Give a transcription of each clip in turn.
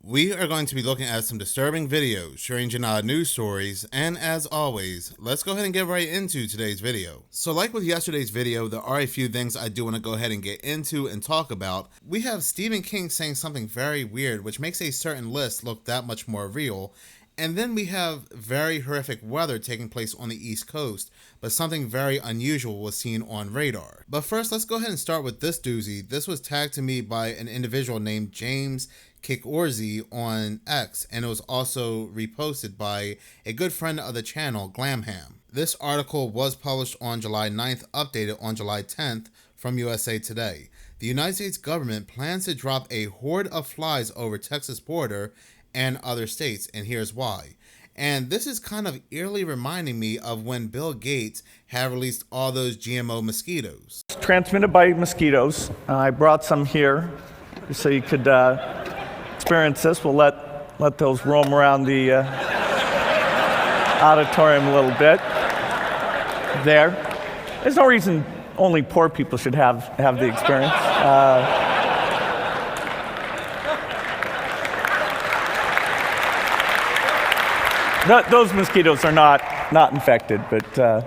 We are going to be looking at some disturbing videos, strange and odd news stories, and as always, let's go ahead and get right into today's video. So like with yesterday's video, there are a few things I do want to go ahead and get into and talk about. We have Stephen King saying something very weird, which makes a certain list look that much more real. And then we have very horrific weather taking place on the East Coast, but something very unusual was seen on radar. But first, let's go ahead and start with this doozy. This was tagged to me by an individual named James Kikorzy on X, and it was also reposted by a good friend of the channel, Glamham. This article was published on July 9th, updated on July 10th from USA Today. The United States government plans to drop a horde of flies over Texas border and other states, and here's why. And this is kind of eerily reminding me of when Bill Gates had released all those GMO mosquitoes. Transmitted by mosquitoes. I brought some here so you could experience this. We'll let those roam around the auditorium a little bit. There. There's no reason only poor people should have the experience. Those mosquitoes are not infected, but...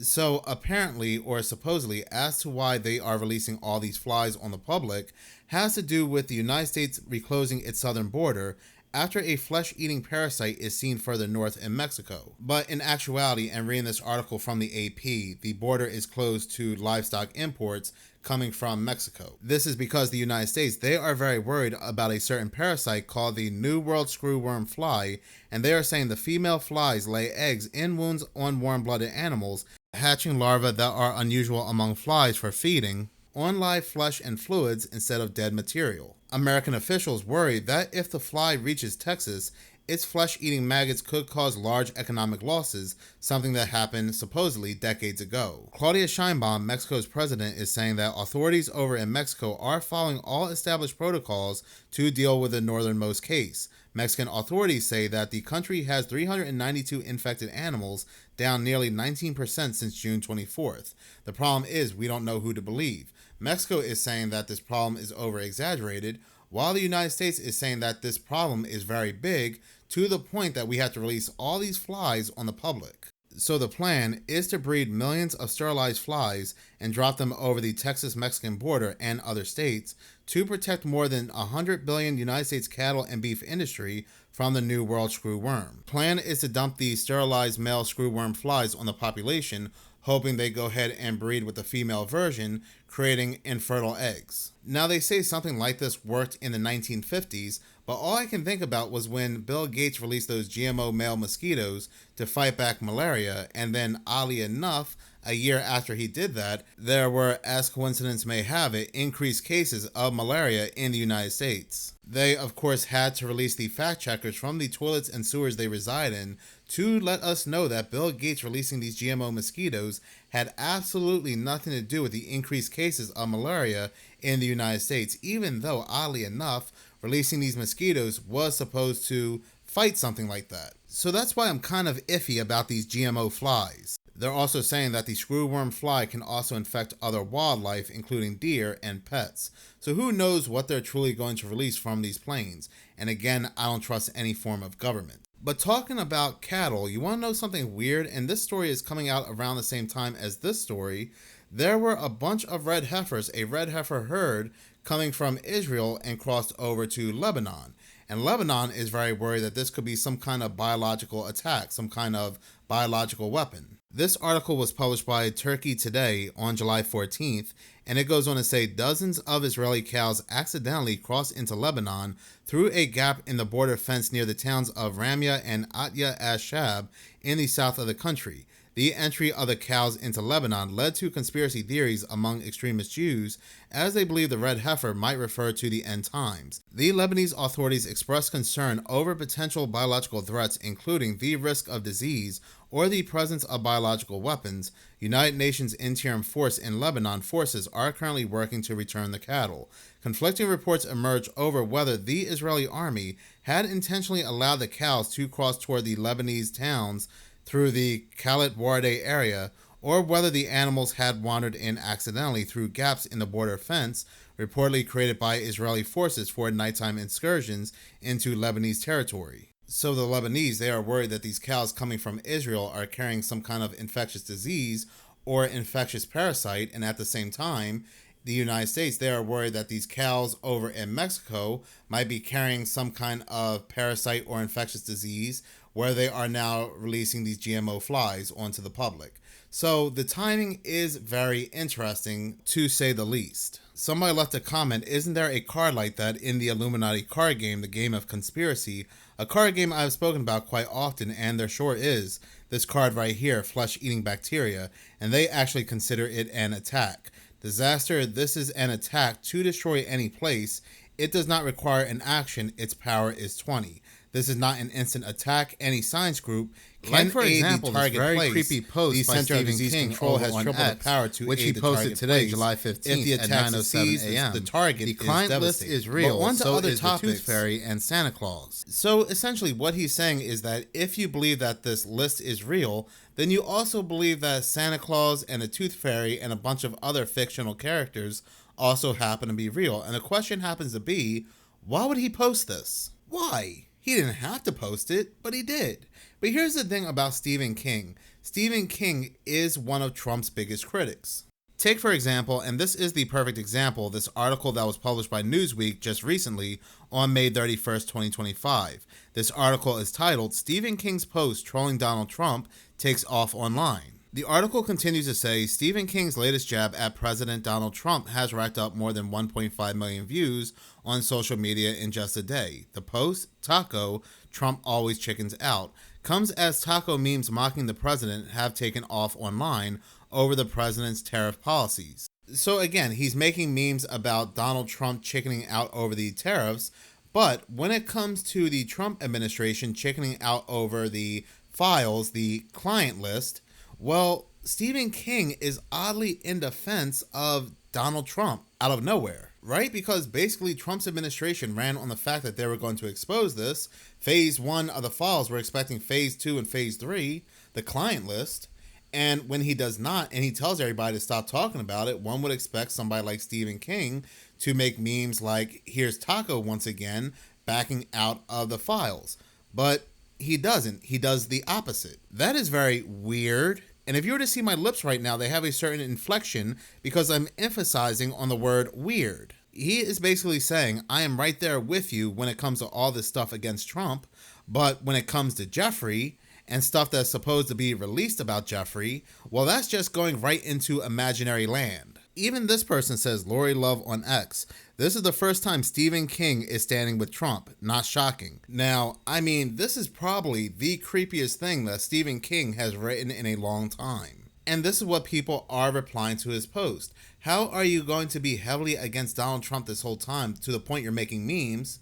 So apparently, or supposedly, as to why they are releasing all these flies on the public, has to do with the United States reclosing its southern border after a flesh-eating parasite is seen further north in Mexico. But in actuality, and reading this article from the AP, the border is closed to livestock imports coming from Mexico. This is because the United States, they are very worried about a certain parasite called the New World screwworm fly, and they are saying the female flies lay eggs in wounds on warm-blooded animals, hatching larvae that are unusual among flies for feeding on live flesh and fluids instead of dead material. American officials worry that if the fly reaches Texas, its flesh-eating maggots could cause large economic losses, something that happened supposedly decades ago. Claudia Sheinbaum, Mexico's president, is saying that authorities over in Mexico are following all established protocols to deal with the northernmost case. Mexican authorities say that the country has 392 infected animals, down nearly 19% since June 24th. The problem is we don't know who to believe. Mexico is saying that this problem is over-exaggerated, while the United States is saying that this problem is very big, to the point that we have to release all these flies on the public. So the plan is to breed millions of sterilized flies and drop them over the Texas-Mexican border and other states to protect more than 100 billion United States cattle and beef industry from the New World screwworm. Plan is to dump these sterilized male screwworm flies on the population, hoping they go ahead and breed with the female version, creating infertile eggs. Now they say something like this worked in the 1950s, but all I can think about was when Bill Gates released those GMO male mosquitoes to fight back malaria, and then oddly enough, a year after he did that, there were, as coincidence may have it, increased cases of malaria in the United States. They, of course, had to release the fact checkers from the toilets and sewers they reside in to let us know that Bill Gates releasing these GMO mosquitoes had absolutely nothing to do with the increased cases of malaria in the United States, even though, oddly enough, releasing these mosquitoes was supposed to fight something like that. So that's why I'm kind of iffy about these GMO flies. They're also saying that the screwworm fly can also infect other wildlife, including deer and pets. So who knows what they're truly going to release from these planes. And again, I don't trust any form of government. But talking about cattle, you want to know something weird? And this story is coming out around the same time as this story. There were a bunch of red heifers, a red heifer herd, coming from Israel and crossed over to Lebanon. And Lebanon is very worried that this could be some kind of biological attack, some kind of biological weapon. This article was published by Turkey Today on July 14th, and it goes on to say dozens of Israeli cows accidentally crossed into Lebanon through a gap in the border fence near the towns of Ramya and Atya Ashab in the south of the country. The entry of the cows into Lebanon led to conspiracy theories among extremist Jews, as they believe the red heifer might refer to the end times. The Lebanese authorities expressed concern over potential biological threats, including the risk of disease or the presence of biological weapons. United Nations Interim Force in Lebanon forces are currently working to return the cattle. Conflicting reports emerged over whether the Israeli army had intentionally allowed the cows to cross toward the Lebanese towns through the Khalat Warday area, or whether the animals had wandered in accidentally through gaps in the border fence, reportedly created by Israeli forces for nighttime excursions into Lebanese territory. So the Lebanese, they are worried that these cows coming from Israel are carrying some kind of infectious disease or infectious parasite, and at the same time, the United States, they are worried that these cows over in Mexico might be carrying some kind of parasite or infectious disease, where they are now releasing these GMO flies onto the public. So the timing is very interesting, to say the least. Somebody left a comment, isn't there a card like that in the Illuminati card game, the game of conspiracy? A card game I've spoken about quite often, and there sure is. This card right here, flesh-eating bacteria, and they actually consider it an attack. Disaster, this is an attack to destroy any place. It does not require an action. Its power is 20. This is not an instant attack. Any science group can like, for aid example, the target this very place. creepy post The by Center of Stephen Disease King Control has on triple the X, power to which aid he the posted target today, place. July 15th If the at attack 9:07 succeeds, a.m. the target The is client list devastated. is real. But on to so other is topics. the Tooth Fairy and Santa Claus. So essentially what he's saying is that if you believe that this list is real, then you also believe that Santa Claus and the Tooth Fairy and a bunch of other fictional characters also happen to be real. And the question happens to be, why would he post this? Why? He didn't have to post it, but he did. But here's the thing about Stephen King. Stephen King is one of Trump's biggest critics. Take, for example, and this is the perfect example, this article that was published by Newsweek just recently on May 31st, 2025. This article is titled, Stephen King's Post Trolling Donald Trump Takes Off Online. The article continues to say, Stephen King's latest jab at President Donald Trump has racked up more than 1.5 million views on social media in just a day. The post, Taco, Trump Always Chickens Out, comes as taco memes mocking the president have taken off online over the president's tariff policies. So again, he's making memes about Donald Trump chickening out over the tariffs, but when it comes to the Trump administration chickening out over the files, the client list, well, Stephen King is oddly in defense of Donald Trump out of nowhere, right? Because basically Trump's administration ran on the fact that they were going to expose this. Phase 1 of the files, we're expecting phase 2 and phase 3, the client list. And when he does not, and he tells everybody to stop talking about it, one would expect somebody like Stephen King to make memes like, here's Taco once again, backing out of the files. But he doesn't. He does the opposite. That is very weird. And if you were to see my lips right now, they have a certain inflection because I'm emphasizing on the word weird. He is basically saying, I am right there with you when it comes to all this stuff against Trump, but when it comes to Jeffrey and stuff that's supposed to be released about Jeffrey, well, that's just going right into imaginary land. Even this person says, Lori Love on X, this is the first time Stephen King is standing with Trump. Not shocking. Now, I mean, this is probably the creepiest thing that Stephen King has written in a long time. And this is what people are replying to his post. How are you going to be heavily against Donald Trump this whole time to the point you're making memes?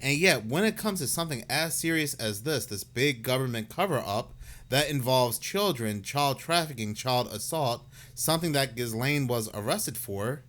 And yet, when it comes to something as serious as this big government cover-up that involves children, child trafficking, child assault, something that Ghislaine was arrested for,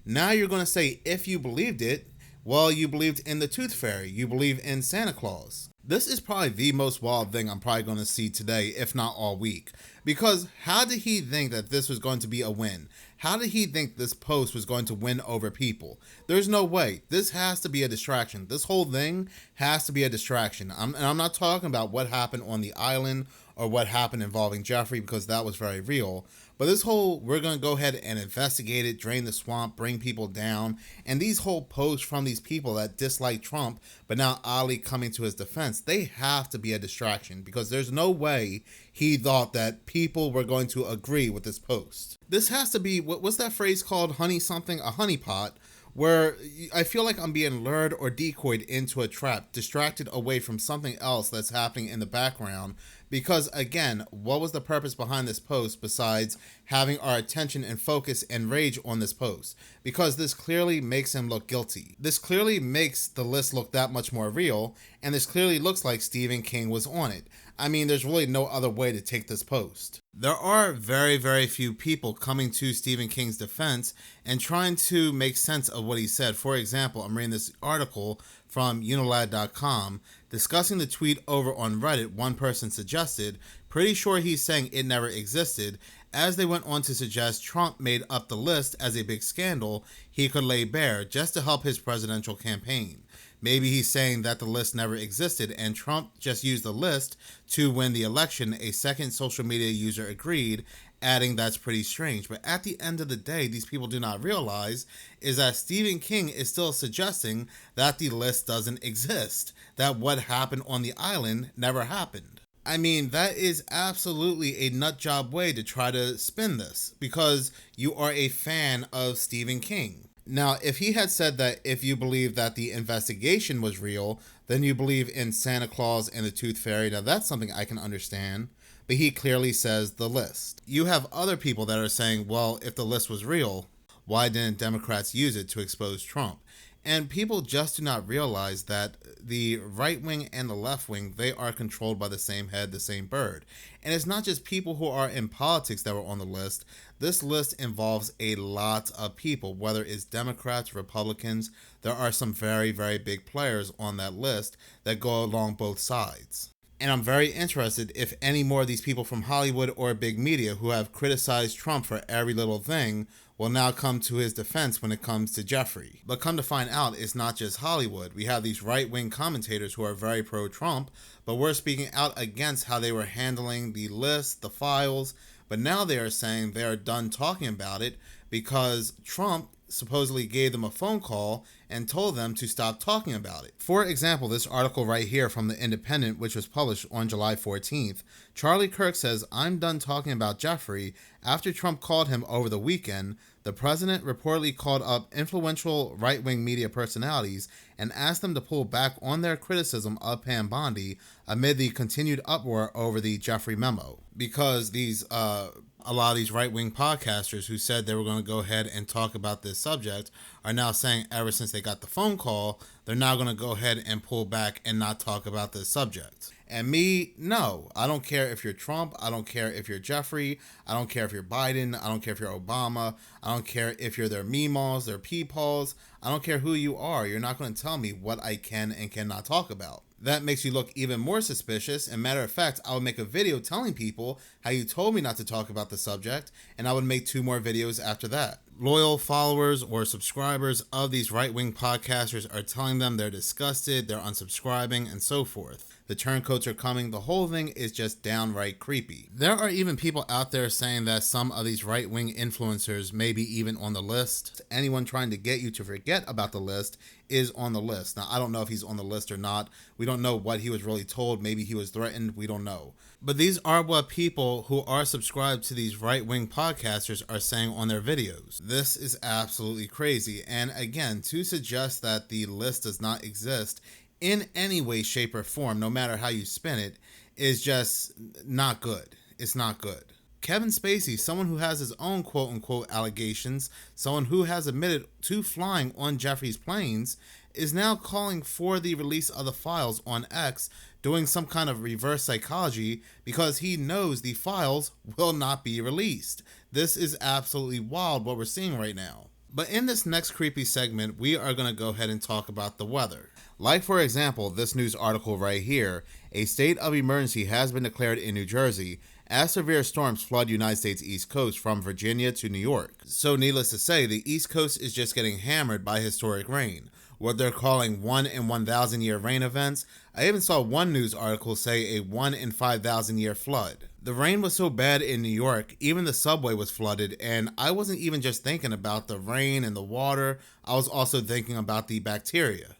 now you're going to say, if you believed it, well, you believed in the Tooth Fairy, you believe in Santa Claus. This is probably the most wild thing I'm probably going to see today, if not all week. Because how did he think that this was going to be a win? How did he think this post was going to win over people? There's no way. This has to be a distraction. This whole thing has to be a distraction. I'm not talking about what happened on the island or what happened involving Jeffrey, because that was very real. But this whole, we're going to go ahead and investigate it, drain the swamp, bring people down, and these whole posts from these people that dislike Trump, but now Ali coming to his defense, they have to be a distraction, because there's no way he thought that people were going to agree with this post. This has to be, what's that phrase called, honey something, a honeypot, where I feel like I'm being lured or decoyed into a trap, distracted away from something else that's happening in the background. Because again, what was the purpose behind this post besides having our attention and focus and rage on this post? Because this clearly makes him look guilty. This clearly makes the list look that much more real, and this clearly looks like Stephen King was on it. I mean, there's really no other way to take this post. There are very, very few people coming to Stephen King's defense and trying to make sense of what he said. For example, I'm reading this article from Unilad.com, discussing the tweet over on Reddit. One person suggested, pretty sure he's saying it never existed, as they went on to suggest Trump made up the list as a big scandal he could lay bare just to help his presidential campaign. Maybe he's saying that the list never existed and Trump just used the list to win the election, a second social media user agreed, adding that's pretty strange. But at the end of the day, these people do not realize is that Stephen King is still suggesting that the list doesn't exist, that what happened on the island never happened. I mean, that is absolutely a nut job way to try to spin this, because you are a fan of Stephen King. Now, if he had said that if you believe that the investigation was real, then you believe in Santa Claus and the Tooth Fairy, now that's something I can understand. But he clearly says the list. You have other people that are saying, well, if the list was real, why didn't Democrats use it to expose Trump? And people just do not realize that the right wing and the left wing, they are controlled by the same head, the same bird. And it's not just people who are in politics that were on the list. This list involves a lot of people, whether it's Democrats, Republicans. There are some very, very big players on that list that go along both sides. And I'm very interested if any more of these people from Hollywood or big media who have criticized Trump for every little thing will now come to his defense when it comes to Jeffrey. But come to find out, it's not just Hollywood. We have these right-wing commentators who are very pro-Trump, but we're speaking out against how they were handling the list, the files, but now they are saying they are done talking about it because Trump supposedly gave them a phone call and told them to stop talking about it. For example, this article right here from The Independent, which was published on July 14th, Charlie Kirk says, I'm done talking about Jeffrey. After Trump called him over the weekend, the president reportedly called up influential right-wing media personalities and asked them to pull back on their criticism of Pam Bondi amid the continued uproar over the Jeffrey memo. Because a lot of these right-wing podcasters who said they were going to go ahead and talk about this subject are now saying ever since they got the phone call, they're now going to go ahead and pull back and not talk about this subject. And me, no, I don't care if you're Trump. I don't care if you're Jeffrey. I don't care if you're Biden. I don't care if you're Obama. I don't care if you're their meemaws, their peepaws. I don't care who you are. You're not going to tell me what I can and cannot talk about. That makes you look even more suspicious. And matter of fact, I would make a video telling people how you told me not to talk about the subject, and I would make 2 more videos after that. Loyal followers or subscribers of these right-wing podcasters are telling them they're disgusted, they're unsubscribing, and so forth. The turncoats are coming. The whole thing is just downright creepy. There are even people out there saying that some of these right-wing influencers may be even on the list. Anyone trying to get you to forget about the list is on the list. Now, I don't know if he's on the list or not. We don't know what he was really told. Maybe he was threatened. We don't know. But these are what people who are subscribed to these right-wing podcasters are saying on their videos. This is absolutely crazy. And again, to suggest that the list does not exist in any way, shape, or form, no matter how you spin it, is just not good. It's not good. Kevin Spacey, someone who has his own quote-unquote allegations, someone who has admitted to flying on Jeffrey's planes, is now calling for the release of the files on X, doing some kind of reverse psychology because he knows the files will not be released. This is absolutely wild what we're seeing right now. But in this next creepy segment, we are going to go ahead and talk about the weather. Like, for example, this news article right here, a state of emergency has been declared in New Jersey as severe storms flood United States East Coast from Virginia to New York. So needless to say, the East Coast is just getting hammered by historic rain, what they're calling 1 in 1,000 year rain events. I even saw one news article say a 1 in 5,000 year flood. The rain was so bad in New York, even the subway was flooded, and I wasn't even just thinking about the rain and the water, I was also thinking about the bacteria.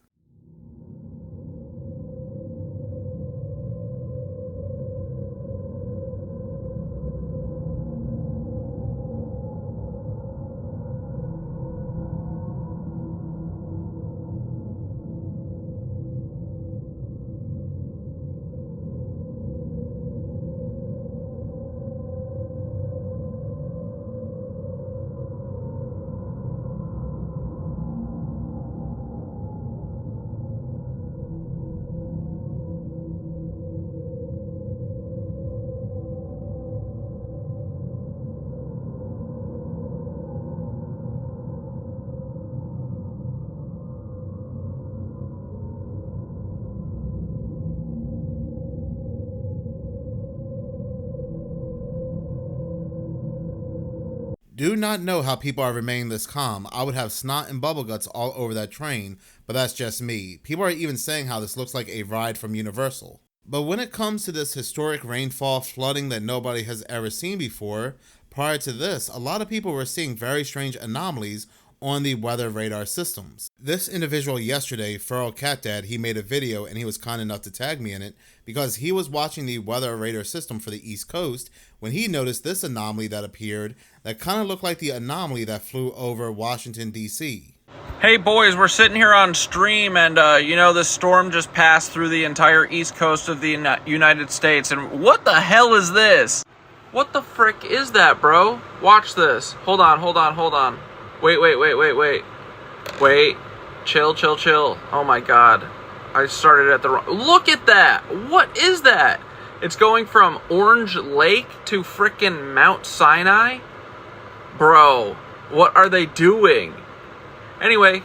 Do not know how people are remaining this calm. I would have snot and bubble guts all over that train, but that's just me. People are even saying how this looks like a ride from Universal. But when it comes to this historic rainfall flooding that nobody has ever seen before, prior to this, a lot of people were seeing very strange anomalies on the weather radar systems. This individual yesterday, Feral Cat Dad, he made a video and he was kind enough to tag me in it because he was watching the weather radar system for the East Coast when he noticed this anomaly that appeared that kind of looked like the anomaly that flew over Washington, D.C. Hey boys, we're sitting here on stream and this storm just passed through the entire East Coast of the United States, and what the hell is this? What the frick is that, bro? Watch this. Hold on. Wait. Chill. Oh my god. I started at the wrong... Look at that! What is that? It's going from Orange Lake to frickin' Mount Sinai? Bro, what are they doing? Anyway,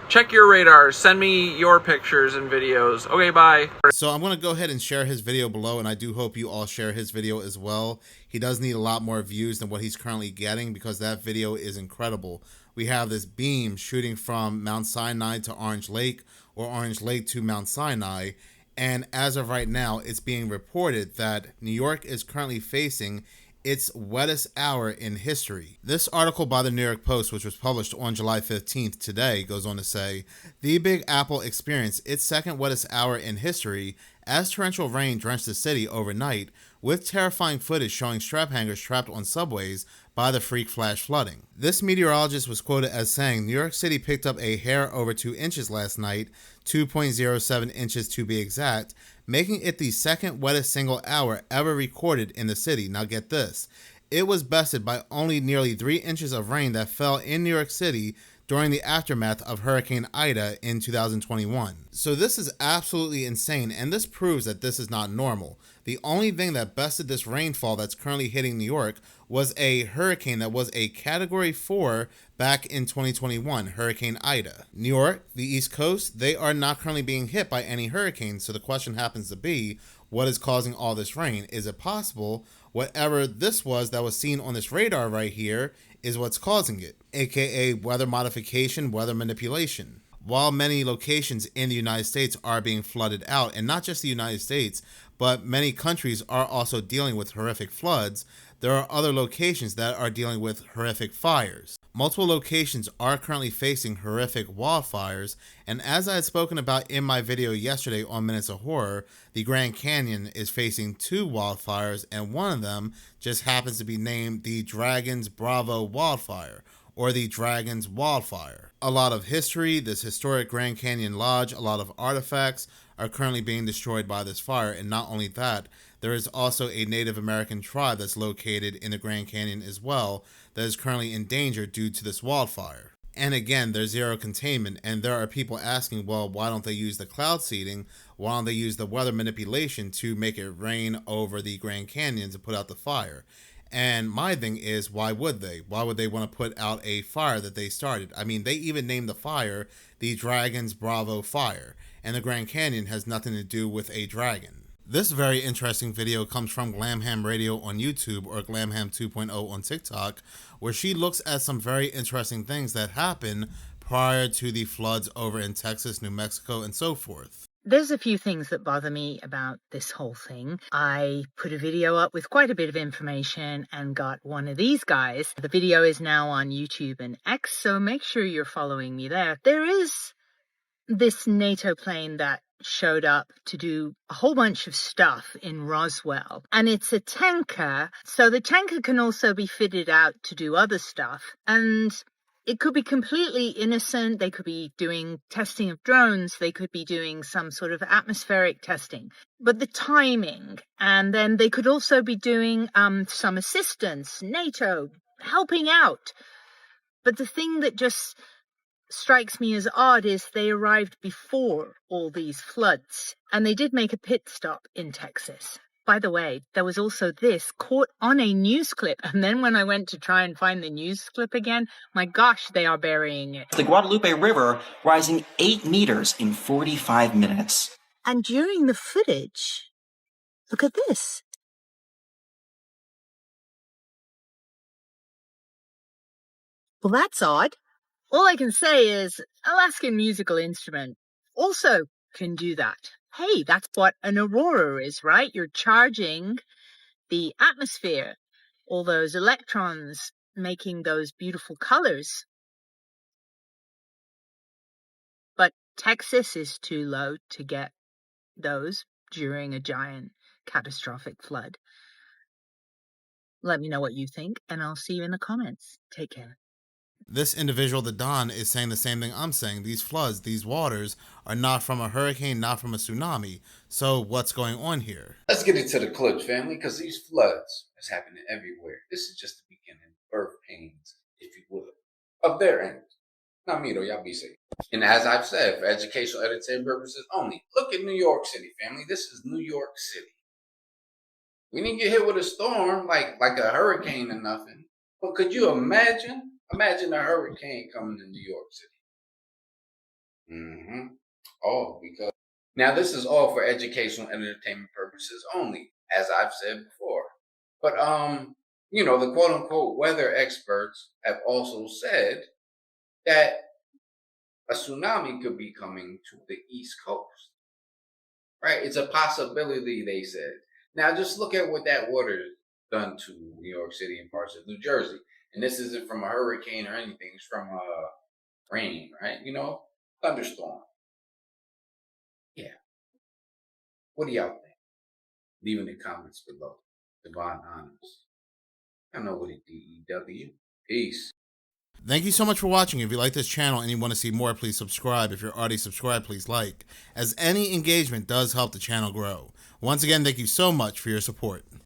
check your radar. Send me your pictures and videos. Okay, bye. So I'm going to go ahead and share his video below, and I do hope you all share his video as well. He does need a lot more views than what he's currently getting because that video is incredible. We have this beam shooting from Mount Sinai to Orange Lake or Orange Lake to Mount Sinai. And as of right now, it's being reported that New York is currently facing its wettest hour in history. This article by the New York Post, which was published on July 15th today, goes on to say, the Big Apple experienced its second wettest hour in history as torrential rain drenched the city overnight, with terrifying footage showing strap hangers trapped on subways by the freak flash flooding. This meteorologist was quoted as saying, New York City picked up a hair over 2 inches last night, 2.07 inches to be exact, making it the second wettest single hour ever recorded in the city. Now get this, it was bested by only nearly 3 inches of rain that fell in New York City during the aftermath of Hurricane Ida in 2021. So this is absolutely insane, and this proves that this is not normal. The only thing that bested this rainfall that's currently hitting New York was a hurricane that was a Category 4 back in 2021, Hurricane Ida. New York, the East Coast, they are not currently being hit by any hurricanes, so the question happens to be, what is causing all this rain? Is it possible whatever this was that was seen on this radar right here is what's causing it, aka weather modification, weather manipulation? While many locations in the United States are being flooded out, and not just the United States, but many countries are also dealing with horrific floods, there are other locations that are dealing with horrific fires. Multiple locations are currently facing horrific wildfires, and as I had spoken about in my video yesterday on Minutes of Horror, the Grand Canyon is facing 2 wildfires, and one of them just happens to be named the Dragons Bravo Wildfire, or the Dragons Wildfire. A lot of history, this historic Grand Canyon Lodge, a lot of artifacts are currently being destroyed by this fire, and not only that, there is also a Native American tribe that's located in the Grand Canyon as well that is currently in danger due to this wildfire. And again, there's zero containment, and there are people asking, well, why don't they use the cloud seeding? Why don't they use the weather manipulation to make it rain over the Grand Canyon to put out the fire? And my thing is, why would they? Why would they want to put out a fire that they started? I mean, they even named the fire the Dragons Bravo Fire, and the Grand Canyon has nothing to do with a dragon. This very interesting video comes from Glamham Radio on YouTube, or Glamham 2.0 on TikTok, where she looks at some very interesting things that happened prior to the floods over in Texas, New Mexico, and so forth. There's a few things that bother me about this whole thing. I put a video up with quite a bit of information and got one of these guys. The video is now on YouTube and X, so make sure you're following me there. There is this NATO plane that showed up to do a whole bunch of stuff in Roswell, and it's a tanker, so the tanker can also be fitted out to do other stuff, and it could be completely innocent. They could be doing testing of drones, they could be doing some sort of atmospheric testing, but the timing, and then they could also be doing some assistance, NATO helping out. But the thing that just strikes me as odd is they arrived before all these floods, and they did make a pit stop in Texas. By the way, there was also this caught on a news clip, and then when I went to try and find the news clip again, my gosh, they are burying it. The Guadalupe River rising 8 meters in 45 minutes. And during the footage, look at this. Well, that's odd. All I can say is Alaskan Musical Instrument also can do that. Hey, that's what an aurora is, right? You're charging the atmosphere, all those electrons making those beautiful colors. But Texas is too low to get those during a giant catastrophic flood. Let me know what you think, and I'll see you in the comments. Take care. This individual, the Don, is saying the same thing I'm saying. These floods, these waters, are not from a hurricane, not from a tsunami. So what's going on here? Let's get into the clips, family, because these floods is happening everywhere. This is just the beginning, birth pains, if you would, of their end. Not me though, y'all be safe. And as I've said, for educational entertainment purposes only, look at New York City, family. This is New York City. We didn't get hit with a storm like a hurricane or nothing. But could you imagine? Imagine a hurricane coming to New York City. Oh, because now this is all for educational entertainment purposes only, as I've said before. But the quote unquote weather experts have also said that a tsunami could be coming to the East Coast. Right? It's a possibility, they said. Now just look at what that water done to New York City and parts of New Jersey. And this isn't from a hurricane or anything. It's from rain, right? Thunderstorm. Yeah. What do y'all think? Leave in the comments below. Devon Honors. I know what it DEW. Peace. Thank you so much for watching. If you like this channel and you want to see more, please subscribe. If you're already subscribed, please like, as any engagement does help the channel grow. Once again, thank you so much for your support.